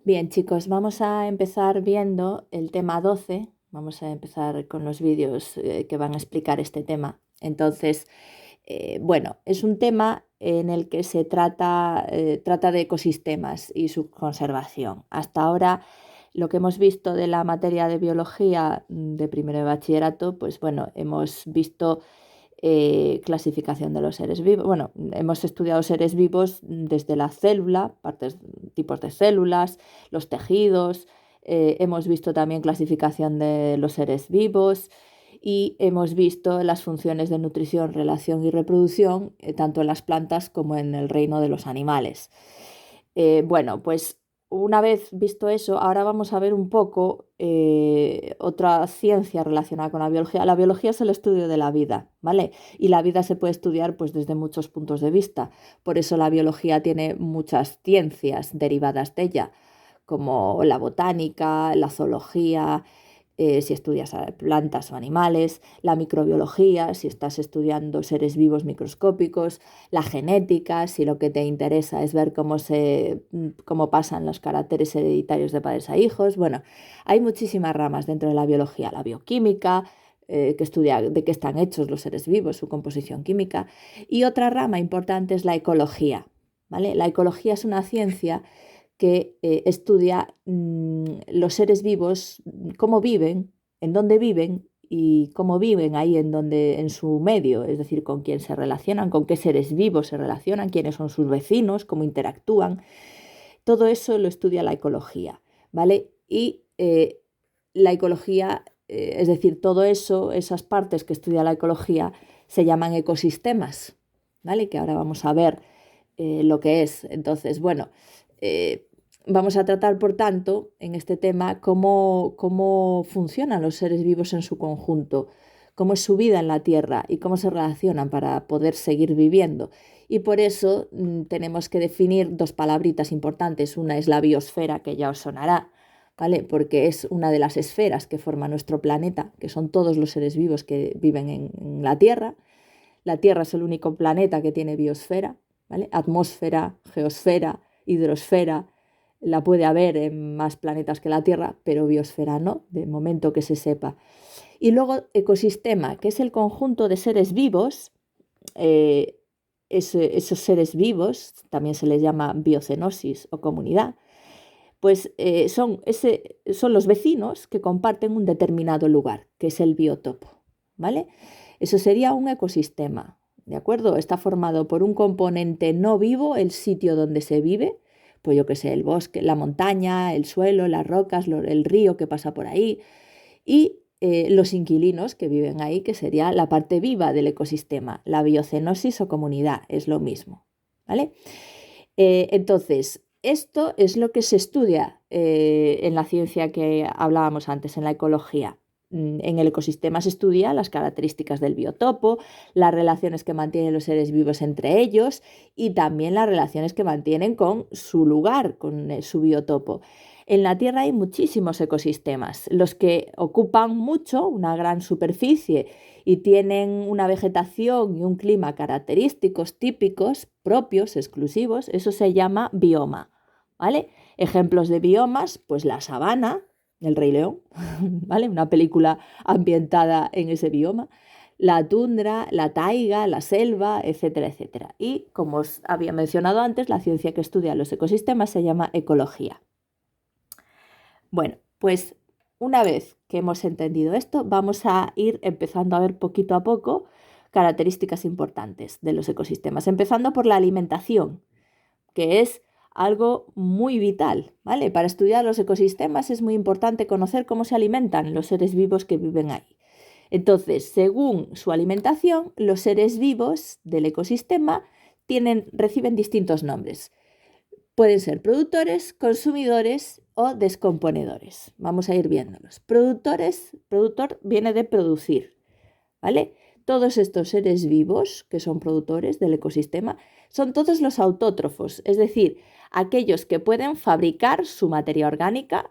Bien, chicos, vamos a empezar viendo el tema 12. Vamos a empezar con los vídeos que van a explicar este tema. Entonces, bueno, es un tema en el que se trata de ecosistemas y su conservación. Hasta ahora, lo que hemos visto de la materia de biología de primero de bachillerato, pues bueno, hemos visto clasificación de los seres vivos. Bueno, hemos estudiado seres vivos desde la célula, tipos de células, los tejidos, hemos visto también clasificación de los seres vivos y hemos visto las funciones de nutrición, relación y reproducción, tanto en las plantas como en el reino de los animales. Bueno, pues una vez visto eso, ahora vamos a ver un poco otra ciencia relacionada con la biología. La biología es el estudio de la vida, ¿vale? Y la vida se puede estudiar pues desde muchos puntos de vista. Por eso la biología tiene muchas ciencias derivadas de ella, como la botánica, la zoología, si estudias plantas o animales, la microbiología, si estás estudiando seres vivos microscópicos, la genética, si lo que te interesa es ver cómo pasan los caracteres hereditarios de padres a hijos. Bueno, hay muchísimas ramas dentro de la biología, la bioquímica, que estudia de qué están hechos los seres vivos, su composición química. Y otra rama importante es la ecología, ¿vale? La ecología es una ciencia que estudia los seres vivos, cómo viven, en dónde viven y cómo viven ahí en su medio, es decir, con quién se relacionan, con qué seres vivos se relacionan, quiénes son sus vecinos, cómo interactúan. Todo eso lo estudia la ecología, ¿vale? Y la ecología, es decir, todo eso, esas partes que estudia la ecología, se llaman ecosistemas, ¿vale? Que ahora vamos a ver lo que es. Entonces, bueno, eh, vamos a tratar, por tanto, en este tema cómo funcionan los seres vivos en su conjunto, cómo es su vida en la Tierra y cómo se relacionan para poder seguir viviendo. Y por eso tenemos que definir dos palabritas importantes. Una es la biosfera, que ya os sonará, ¿vale? Porque es una de las esferas que forma nuestro planeta, que son todos los seres vivos que viven en la Tierra. La Tierra es el único planeta que tiene biosfera, ¿vale? Atmósfera, geosfera, hidrosfera, la puede haber en más planetas que la Tierra, pero biosfera no, de momento que se sepa. Y luego ecosistema, que es el conjunto de seres vivos, eh, esos seres vivos, también se les llama biocenosis o comunidad, pues son los vecinos que comparten un determinado lugar, que es el biotopo, ¿vale? Eso sería un ecosistema, ¿de acuerdo? Está formado por un componente no vivo, el sitio donde se vive, pues yo qué sé, el bosque, la montaña, el suelo, las rocas, el río que pasa por ahí, y los inquilinos que viven ahí, que sería la parte viva del ecosistema. La biocenosis o comunidad es lo mismo, ¿vale? Entonces, esto es lo que se estudia en la ciencia que hablábamos antes, en la ecología. En el ecosistema se estudia las características del biotopo, las relaciones que mantienen los seres vivos entre ellos y también las relaciones que mantienen con su lugar, con su biotopo. En la Tierra hay muchísimos ecosistemas, los que ocupan mucho, una gran superficie y tienen una vegetación y un clima característicos, típicos, propios, exclusivos, eso se llama bioma, ¿vale? Ejemplos de biomas, pues la sabana, el Rey León, ¿vale? Una película ambientada en ese bioma, la tundra, la taiga, la selva, etcétera, etcétera. Y como os había mencionado antes, la ciencia que estudia los ecosistemas se llama ecología. Bueno, pues una vez que hemos entendido esto, vamos a ir empezando a ver poquito a poco características importantes de los ecosistemas, empezando por la alimentación, que es algo muy vital, ¿vale? Para estudiar los ecosistemas es muy importante conocer cómo se alimentan los seres vivos que viven ahí. Entonces, según su alimentación, los seres vivos del ecosistema reciben distintos nombres. Pueden ser productores, consumidores o descomponedores. Vamos a ir viéndolos. Productor viene de producir, ¿vale? Todos estos seres vivos que son productores del ecosistema son todos los autótrofos, es decir, aquellos que pueden fabricar su materia orgánica,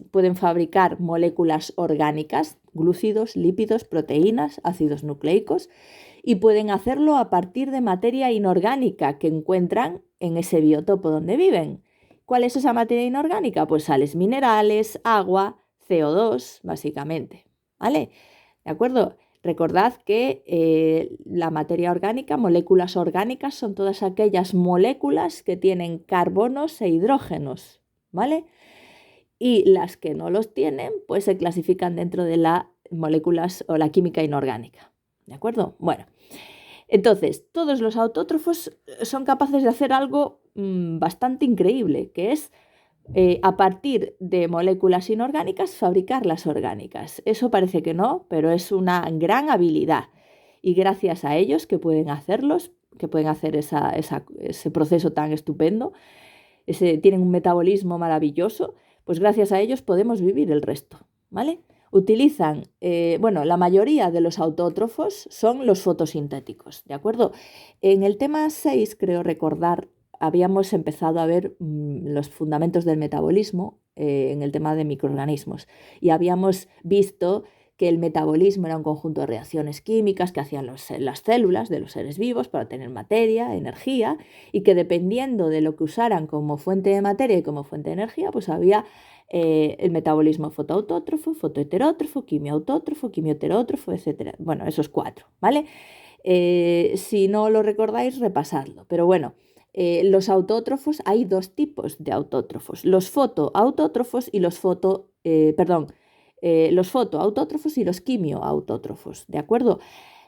pueden fabricar moléculas orgánicas, glúcidos, lípidos, proteínas, ácidos nucleicos, y pueden hacerlo a partir de materia inorgánica que encuentran en ese biotopo donde viven. ¿Cuál es esa materia inorgánica? Pues sales minerales, agua, CO2, básicamente, ¿vale? ¿De acuerdo? Recordad que la materia orgánica, moléculas orgánicas, son todas aquellas moléculas que tienen carbonos e hidrógenos, ¿vale? Y las que no los tienen, pues se clasifican dentro de las moléculas o la química inorgánica, ¿de acuerdo? Bueno, entonces, todos los autótrofos son capaces de hacer algo bastante increíble, que es a partir de moléculas inorgánicas fabricar las orgánicas. Eso parece que no, pero es una gran habilidad. Y gracias a ellos que pueden hacerlos, que pueden hacer ese proceso tan estupendo, tienen un metabolismo maravilloso, pues gracias a ellos podemos vivir el resto, ¿vale? Utilizan, la mayoría de los autótrofos son los fotosintéticos, ¿de acuerdo? En el tema 6, creo recordar, habíamos empezado a ver los fundamentos del metabolismo en el tema de microorganismos y habíamos visto que el metabolismo era un conjunto de reacciones químicas que hacían las células de los seres vivos para tener materia, energía, y que dependiendo de lo que usaran como fuente de materia y como fuente de energía, pues había el metabolismo fotoautótrofo, fotoheterótrofo, quimioautótrofo, quimioheterótrofo, etc. Bueno, esos 4, ¿vale? Si no lo recordáis, repasadlo. Pero bueno, los autótrofos, hay 2 tipos de autótrofos, los fotoautótrofos y los los fotoautótrofos y los quimioautótrofos, ¿de acuerdo?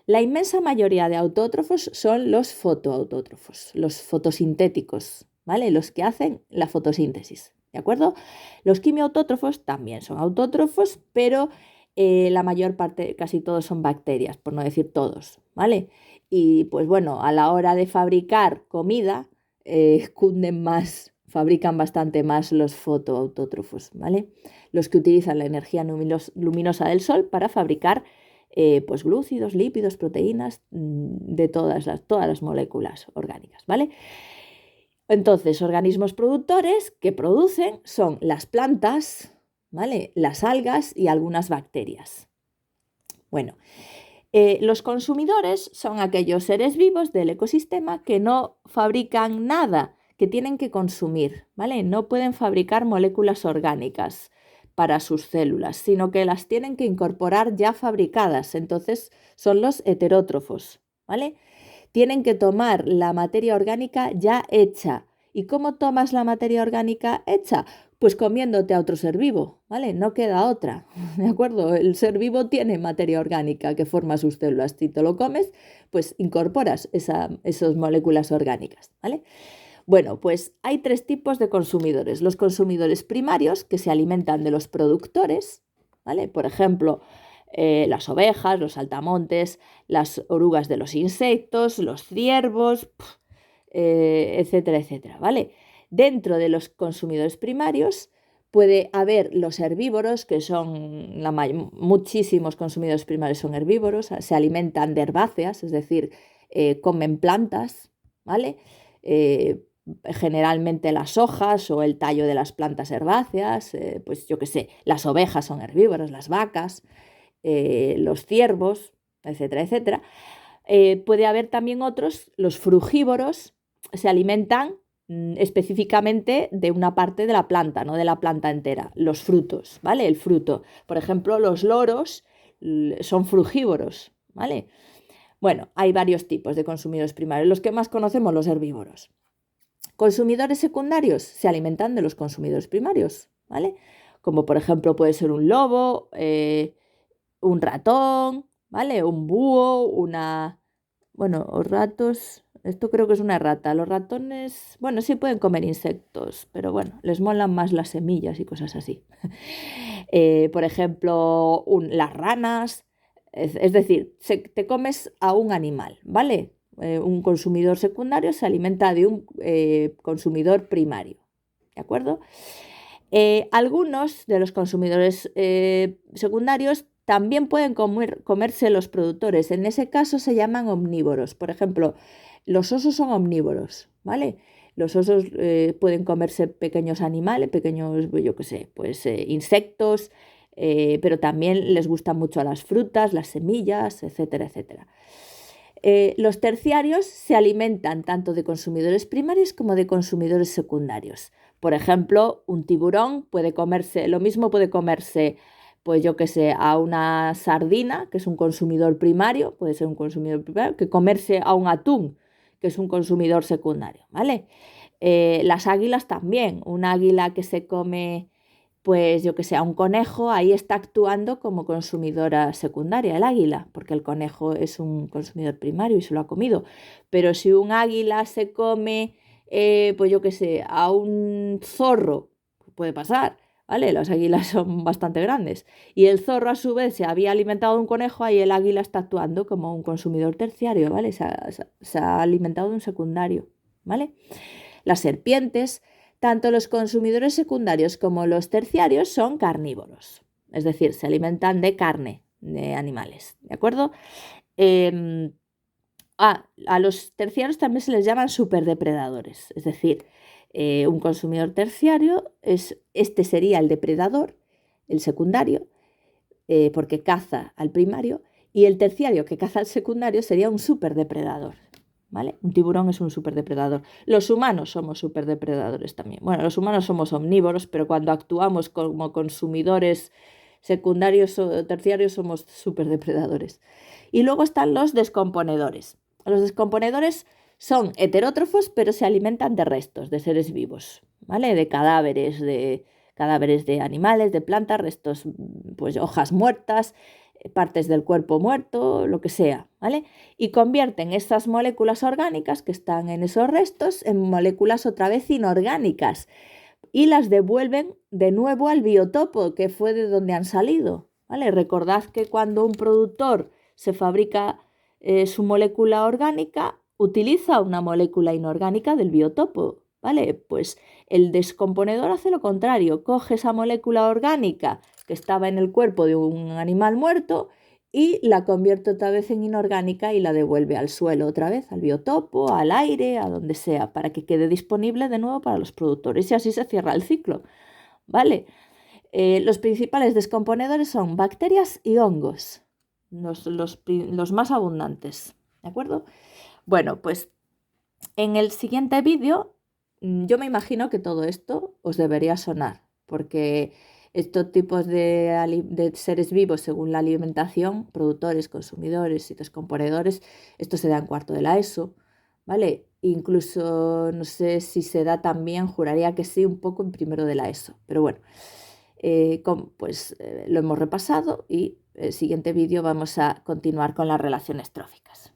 La inmensa mayoría de autótrofos son los fotoautótrofos, los fotosintéticos, ¿vale? Los que hacen la fotosíntesis, ¿de acuerdo? Los quimioautótrofos también son autótrofos, pero la mayor parte, casi todos son bacterias, por no decir todos, ¿vale? Y pues bueno, a la hora de fabricar comida, cunden más, fabrican bastante más los fotoautótrofos, ¿vale? Los que utilizan la energía luminosa del sol para fabricar pues glúcidos, lípidos, proteínas, de todas las moléculas orgánicas, ¿vale? Entonces, organismos productores que producen son las plantas, ¿vale? Las algas y algunas bacterias. Bueno, los consumidores son aquellos seres vivos del ecosistema que no fabrican nada, que tienen que consumir, ¿vale? No pueden fabricar moléculas orgánicas para sus células, sino que las tienen que incorporar ya fabricadas. Entonces son los heterótrofos, ¿vale? Tienen que tomar la materia orgánica ya hecha. ¿Y cómo tomas la materia orgánica hecha? Pues comiéndote a otro ser vivo, ¿vale? No queda otra, ¿de acuerdo? El ser vivo tiene materia orgánica que forma sus células. Si te lo comes, pues incorporas esas moléculas orgánicas, ¿vale? Bueno, pues hay 3 tipos de consumidores. Los consumidores primarios, que se alimentan de los productores, ¿vale? Por ejemplo, las ovejas, los saltamontes, las orugas de los insectos, los ciervos, etcétera, etcétera, ¿vale? Dentro de los consumidores primarios puede haber los herbívoros, que son muchísimos consumidores primarios son herbívoros, se alimentan de herbáceas, es decir, comen plantas, ¿vale? Generalmente las hojas o el tallo de las plantas herbáceas, pues yo qué sé, las ovejas son herbívoras, las vacas, los ciervos, etcétera, etcétera. Puede haber también otros, los frugívoros, se alimentan específicamente de una parte de la planta, no de la planta entera, los frutos, ¿vale? El fruto. Por ejemplo, los loros son frugívoros, ¿vale? Bueno, hay varios tipos de consumidores primarios. Los que más conocemos, los herbívoros. Consumidores secundarios se alimentan de los consumidores primarios, ¿vale? Como por ejemplo puede ser un lobo, un ratón, ¿vale? Un búho, los ratos, esto creo que es una rata. Los ratones, bueno, sí pueden comer insectos, pero bueno, les molan más las semillas y cosas así. Por ejemplo, las ranas, es decir, te comes a un animal, ¿vale? Un consumidor secundario se alimenta de un consumidor primario, ¿de acuerdo? Algunos de los consumidores secundarios también pueden comerse los productores. En ese caso se llaman omnívoros. Por ejemplo, los osos son omnívoros, ¿vale? Los osos pueden comerse pequeños animales, pequeños, yo qué sé, pues insectos, pero también les gustan mucho las frutas, las semillas, etcétera, etcétera. Los terciarios se alimentan tanto de consumidores primarios como de consumidores secundarios. Por ejemplo, un tiburón puede comerse, lo mismo puede comerse, pues yo que sé, a una sardina, que es un consumidor primario, puede ser un consumidor primario, que comerse a un atún, que es un consumidor secundario, ¿vale? Las águilas también, un águila que se come, pues yo que sé, a un conejo, ahí está actuando como consumidora secundaria el águila, porque el conejo es un consumidor primario y se lo ha comido. Pero si un águila se come, pues yo que sé, a un zorro, puede pasar, ¿vale? Las águilas son bastante grandes. Y el zorro a su vez se había alimentado de un conejo y el águila está actuando como un consumidor terciario, ¿vale? Se ha alimentado de un secundario, ¿vale? Las serpientes, tanto los consumidores secundarios como los terciarios son carnívoros, es decir, se alimentan de carne de animales, ¿de acuerdo? Eh, a los terciarios también se les llaman superdepredadores, es decir, un consumidor terciario este sería el depredador, el secundario, porque caza al primario, y el terciario que caza al secundario sería un superdepredador. ¿Vale? Un tiburón es un superdepredador. Los humanos somos superdepredadores también. Bueno, los humanos somos omnívoros, pero cuando actuamos como consumidores secundarios o terciarios somos superdepredadores. Y luego están los descomponedores. Los descomponedores son heterótrofos, pero se alimentan de restos, de seres vivos, ¿vale? De cadáveres de animales, de plantas, restos, pues hojas muertas, partes del cuerpo muerto, lo que sea, ¿vale? Y convierten estas moléculas orgánicas que están en esos restos en moléculas otra vez inorgánicas y las devuelven de nuevo al biotopo, que fue de donde han salido, ¿vale? Recordad que cuando un productor se fabrica su molécula orgánica, utiliza una molécula inorgánica del biotopo, ¿vale? Pues el descomponedor hace lo contrario, coge esa molécula orgánica que estaba en el cuerpo de un animal muerto y la convierte otra vez en inorgánica y la devuelve al suelo otra vez, al biotopo, al aire, a donde sea, para que quede disponible de nuevo para los productores y así se cierra el ciclo, ¿vale? Los principales descomponedores son bacterias y hongos, los más abundantes, ¿de acuerdo? Bueno, pues en el siguiente vídeo yo me imagino que todo esto os debería sonar, porque estos tipos de seres vivos, según la alimentación, productores, consumidores y descomponedores, esto se da en cuarto de la ESO, ¿vale? Incluso no sé si se da también, juraría que sí, un poco en primero de la ESO, pero bueno, lo hemos repasado y el siguiente vídeo vamos a continuar con las relaciones tróficas.